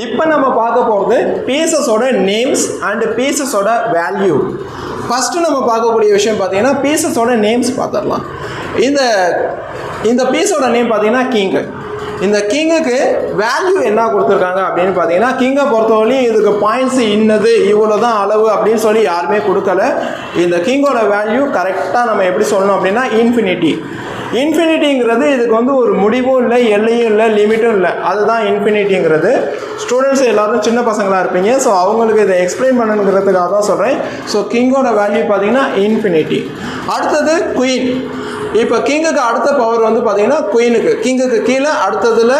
இப்போ நம்ம பார்க்க போகிறது பீசஸோட நேம்ஸ் அண்ட் பீசஸோட வேல்யூ. ஃபஸ்ட்டு நம்ம பார்க்கக்கூடிய விஷயம் பார்த்தீங்கன்னா பீசஸோட நேம்ஸ் பார்த்துடலாம். இந்த பீஸோட நேம் பார்த்தீங்கன்னா கிங்கு. இந்த கிங்குக்கு வேல்யூ என்ன கொடுத்துருக்காங்க அப்படின்னு பார்த்தீங்கன்னா, கிங்கை பொறுத்தவரையும் இதுக்கு பாயிண்ட்ஸ் இன்னது இவ்வளோ தான் அளவு அப்படின்னு சொல்லி யாருமே கொடுக்கல. இந்த கிங்கோட வேல்யூ கரெக்டாக நம்ம எப்படி சொல்லணும் அப்படின்னா இன்ஃபினிட்டி. இன்ஃபினிட்டிங்கிறது இதுக்கு வந்து ஒரு முடிவும் இல்லை, எல்லையும் இல்லை, லிமிட்டும் இல்லை. அதுதான் இன்ஃபினிட்டிங்கிறது. ஸ்டூடெண்ட்ஸ் எல்லோரும் சின்ன பசங்களாக இருப்பீங்க, ஸோ அவங்களுக்கு இதை எக்ஸ்பிளைன் பண்ணணுங்கிறதுக்காக தான் சொல்கிறேன். ஸோ கிங்கோட வேல்யூ பார்த்தீங்கன்னா இன்ஃபினிட்டி. அடுத்தது குயின். இப்போ கிங்குக்கு அடுத்த பவர் வந்து பார்த்தீங்கன்னா குயினுக்கு, கிங்குக்கு கீழே அடுத்ததில்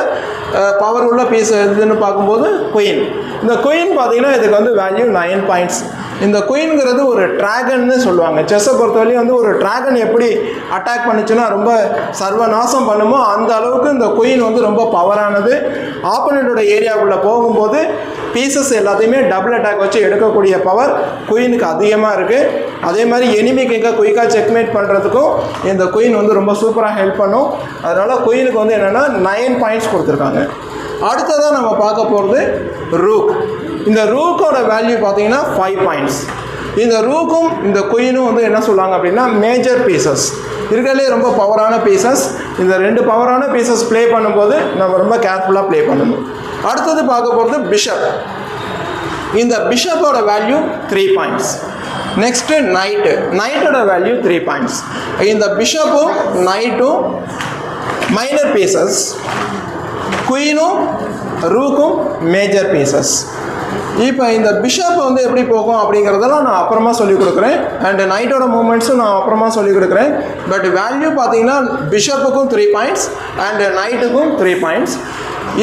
பவர் உள்ள பீஸ் எதுன்னு பார்க்கும்போது குயின். இந்த குயின் பார்த்தீங்கன்னா இதுக்கு வந்து வேல்யூ 9 பாயிண்ட்ஸ். இந்த குயின்ங்கிறது ஒரு ட்ராகன்னு சொல்லுவாங்க. செஸ்ஸை பொறுத்தவரையும் வந்து ஒரு ட்ராகன் எப்படி அட்டாக் பண்ணிச்சுன்னா ரொம்ப சர்வநாசம் பண்ணுமோ அந்த அளவுக்கு இந்த குயின் வந்து ரொம்ப பவரானது. ஆப்போனண்டோட ஏரியாவுக்குள்ளே போகும்போது பீசஸ் எல்லாத்தையுமே டபுள் அட்டாக் வச்சு எடுக்கக்கூடிய பவர் குயினுக்கு அதிகமாக இருக்குது. அதே மாதிரி எனிமி கிங்கை குயிக்காக செக்மேட் பண்ணுறதுக்கும் இந்த குயின் வந்து ரொம்ப சூப்பராக ஹெல்ப் பண்ணும். அதனால் குயினுக்கு வந்து என்னென்னா 9 பாயிண்ட்ஸ் கொடுத்துருக்காங்க. அடுத்ததாக நம்ம பார்க்க போகிறது ரூக். இந்த ரூக்கோட வேல்யூ பார்த்தீங்கன்னா 5 பாயிண்ட்ஸ். இந்த ரூக்கும் இந்த குயினும் வந்து என்ன சொல்லுவாங்க அப்படின்னா மேஜர் பீசஸ், இருக்கிறதுலே ரொம்ப பவரான பீசஸ். இந்த 2 பவரான பீசஸ் ப்ளே பண்ணும்போது நம்ம ரொம்ப கேர்ஃபுல்லாக ப்ளே பண்ணணும். அடுத்தது பார்க்க போகிறது பிஷப். இந்த பிஷப்போட வேல்யூ 3 பாயிண்ட்ஸ். நெக்ஸ்ட்டு நைட்டோட வேல்யூ 3 பாயிண்ட்ஸ். இந்த பிஷப்பும் நைட்டும் மைனர் பீசஸ், குயினும் ரூக்கும் மேஜர் பீசஸ். இப்போ இந்த பிஷப் வந்து எப்படி போகும் அப்படிங்கிறதெல்லாம் நான் அப்புறமா சொல்லிக் கொடுக்குறேன். அண்டு நைட்டோட மூமெண்ட்ஸும் நான் அப்புறமா சொல்லிக் கொடுக்குறேன். பட் வேல்யூ பார்த்தீங்கன்னா பிஷப்புக்கும் 3 பாயிண்ட்ஸ் அண்டு நைட்டுக்கும் 3 பாயிண்ட்ஸ்.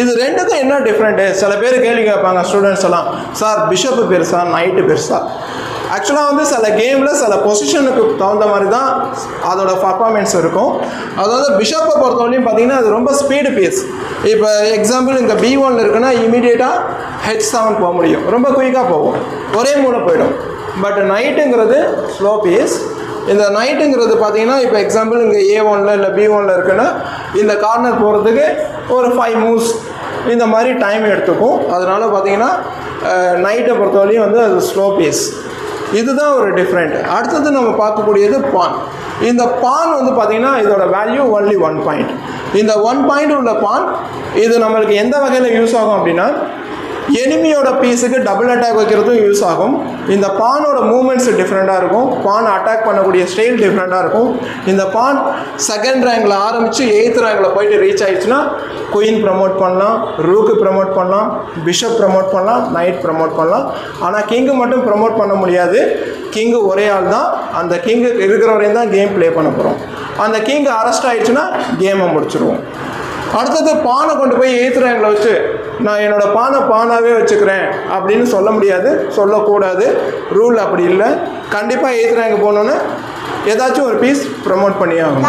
இது ரெண்டுக்கும் என்ன டிஃப்ரெண்ட்டு? சில பேர் கேள்வி கேட்பாங்க ஸ்டூடெண்ட்ஸ் எல்லாம், சார் பிஷப்பு பெருசா நைட்டு பெருசா? ஆக்சுவலாக வந்து சில கேமில் சில பொசிஷனுக்கு தகுந்த மாதிரி தான் அதோட பர்ஃபார்மன்ஸ் இருக்கும். அதாவது பிஷப்பை பொறுத்தவரையும் பார்த்தீங்கன்னா அது ரொம்ப ஸ்பீடு பீஸ். இப்போ எக்ஸாம்பிள் இங்கே B1 இருக்குன்னா இமீடியட்டாக H7 போக முடியும், ரொம்ப குயிக்காக போகும், ஒரே மூணு போயிடும். பட் நைட்டுங்கிறது ஸ்லோ பீஸ். இந்த நைட்டுங்கிறது பார்த்தீங்கன்னா இப்போ எக்ஸாம்பிள் இங்கே A1 இல்லை B1 இருக்குன்னா இந்த கார்னர் போகிறதுக்கு ஒரு 5 மூவ்ஸ் இந்த மாதிரி டைம் எடுத்துக்கும். அதனால் பார்த்தீங்கன்னா நைட்டை பொறுத்தவரையும் வந்து அது ஸ்லோ பீஸ். இதுதான் ஒரு டிஃப்ரெண்ட். அடுத்தது நம்ம பார்க்கக்கூடியது பான். இந்த பான் வந்து பார்த்திங்கன்னா இதோட வேல்யூ ஒன்லி 1 பாயிண்ட். இந்த 1 பாயிண்ட் உள்ள பான் இது நம்மளுக்கு எந்த வகையில் யூஸ் ஆகும் அப்படின்னா, எனிமியோட பீஸுக்கு டபுள் அட்டாக் வைக்கிறதும் யூஸ் ஆகும். இந்த பானோட மூமெண்ட்ஸ் டிஃப்ரெண்ட்டாக இருக்கும், பான் அட்டாக் பண்ணக்கூடிய ஸ்டைல் டிஃப்ரெண்ட்டாக இருக்கும். இந்த பான் செகண்ட் ரேங்கில் ஆரம்பித்து 8th ரேங்கில் போயிட்டு ரீச் ஆகிடுச்சுன்னா குயின் ப்ரமோட் பண்ணலாம், ரூக்கு ப்ரமோட் பண்ணலாம், பிஷப் ப்ரமோட் பண்ணலாம், நைட் ப்ரமோட் பண்ணலாம். ஆனால் கிங்கு மட்டும் ப்ரமோட் பண்ண முடியாது. கிங்கு ஒரே ஆள் தான். அந்த கிங்கு இருக்கிற வரையும் தான் கேம் ப்ளே பண்ண போகிறோம். அந்த கிங்கு அரெஸ்ட் ஆகிடுச்சுன்னா கேமை முடிச்சிடுவோம். அடுத்தது பானை கொண்டு போய் 8th ரேங்கில் வச்சு நான் என்னோடய பானாகவே வச்சுக்கிறேன் அப்படின்னு சொல்ல முடியாது, சொல்லக்கூடாது. ரூல் அப்படி இல்லை. கண்டிப்பாக 8th ரேங்க் போனோன்னே ஏதாச்சும் ஒரு பீஸ் ப்ரமோட் பண்ணி ஆகணும்.